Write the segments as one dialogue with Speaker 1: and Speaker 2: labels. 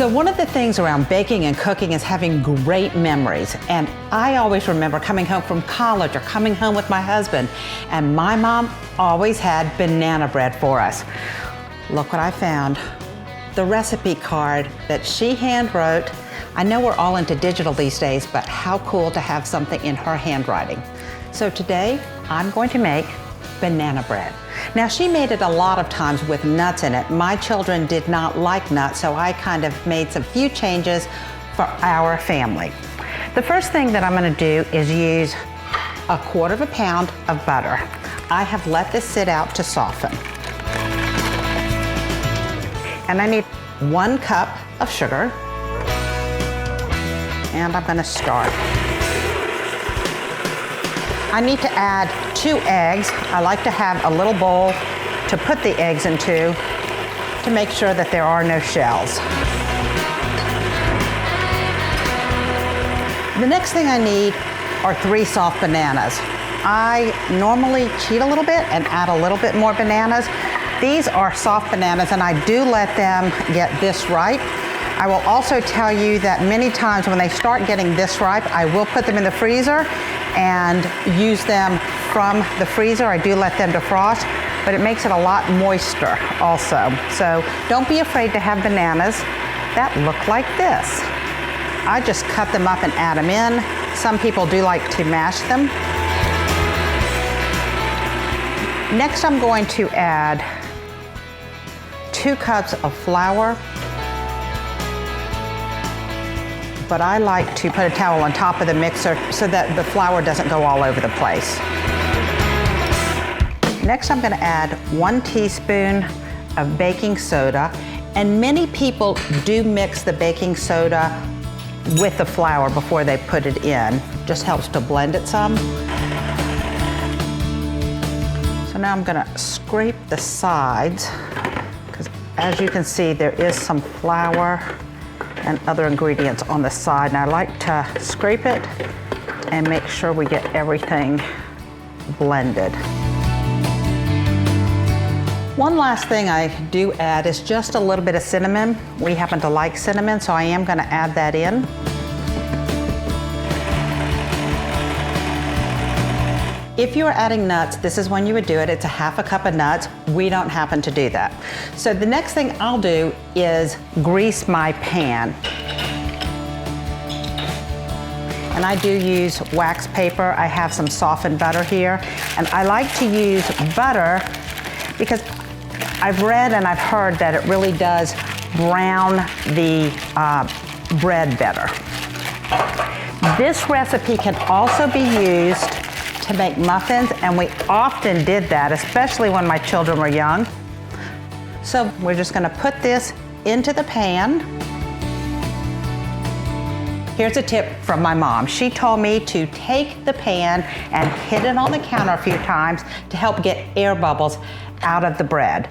Speaker 1: So one of the things around baking and cooking is having great memories. And I always remember coming home from college or coming home with my husband, and my mom always had banana bread for us. Look what I found. The recipe card that she hand wrote. I know we're all into digital these days, but how cool to have something in her handwriting. So today, I'm going to make banana bread. Now, she made it a lot of times with nuts in it. My children did not like nuts, so I kind of made some few changes for our family. The first thing that I'm going to do is use 1/4 pound of butter. I have let this sit out to soften. And I need 1 cup of sugar. And I'm going to start. I need to add 2 eggs. I like to have a little bowl to put the eggs into to make sure that there are no shells. The next thing I need are 3 soft bananas. I normally cheat a little bit and add a little bit more bananas. These are soft bananas, and I do let them get this ripe. I will also tell you that many times when they start getting this ripe, I will put them in the freezer and use them from the freezer. I do let them defrost, but it makes it a lot moister also. So don't be afraid to have bananas that look like this. I just cut them up and add them in. Some people do like to mash them. Next, I'm going to add 2 cups of flour. But I like to put a towel on top of the mixer so that the flour doesn't go all over the place. Next, I'm going to add 1 teaspoon of baking soda, and many people do mix the baking soda with the flour before they put it in. Just helps to blend it some. So now I'm going to scrape the sides, because as you can see, there is some flour and other ingredients on the side, and I like to scrape it and make sure we get everything blended. One last thing I do add is just a little bit of cinnamon. We happen to like cinnamon, so I am going to add that in. If you are adding nuts, this is when you would do it. It's 1/2 cup of nuts. We don't happen to do that. So the next thing I'll do is grease my pan. And I do use wax paper. I have some softened butter here. And I like to use butter because I've read and I've heard that it really does brown the bread better. This recipe can also be used to make muffins, and we often did that, especially when my children were young. So we're just going to put this into the pan. Here's a tip from my mom. She told me to take the pan and hit it on the counter a few times to help get air bubbles out of the bread.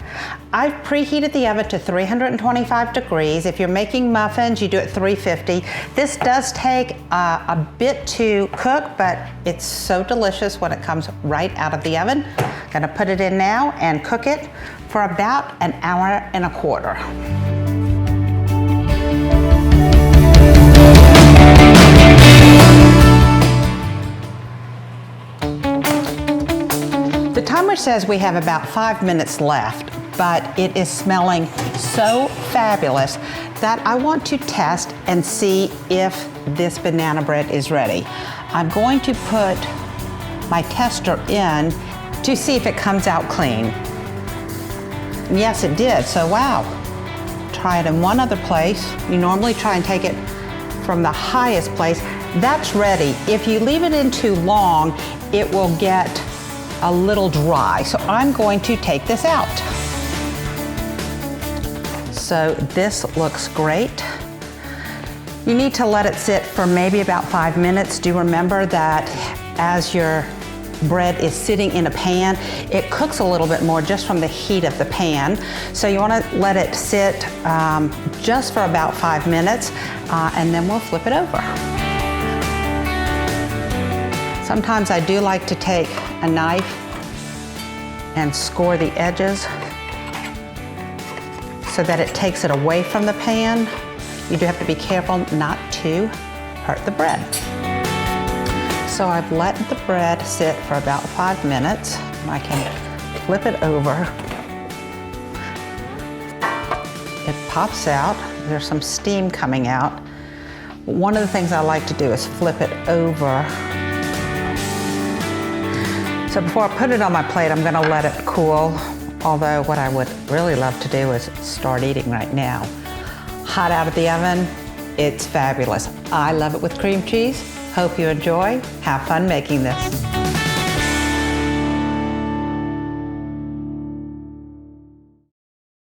Speaker 1: I've preheated the oven to 325 degrees. If you're making muffins, you do it 350. This does take a bit to cook, but it's so delicious when it comes right out of the oven. Gonna put it in now and cook it for about 1 1/4 hours. The timer says we have about 5 minutes left, but it is smelling so fabulous that I want to test and see if this banana bread is ready. I'm going to put my tester in to see if it comes out clean. Yes, it did, so wow. Try it in one other place. You normally try and take it from the highest place. That's ready. If you leave it in too long, it will get a little dry. So I'm going to take this out. So this looks great. You need to let it sit for maybe about 5 minutes. Do remember that as your bread is sitting in a pan, it cooks a little bit more just from the heat of the pan. So you want to let it sit just for about 5 minutes, and then we'll flip it over. Sometimes I do like to take a knife and score the edges so that it takes it away from the pan. you do have to be careful not to hurt the bread. So I've let the bread sit for about 5 minutes. I can flip it over. It pops out. There's some steam coming out. One of the things I like to do is flip it over. So before I put it on my plate, I'm gonna let it cool. Although what I would really love to do is start eating right now. Hot out of the oven, it's fabulous. I love it with cream cheese. Hope you enjoy. Have fun making this.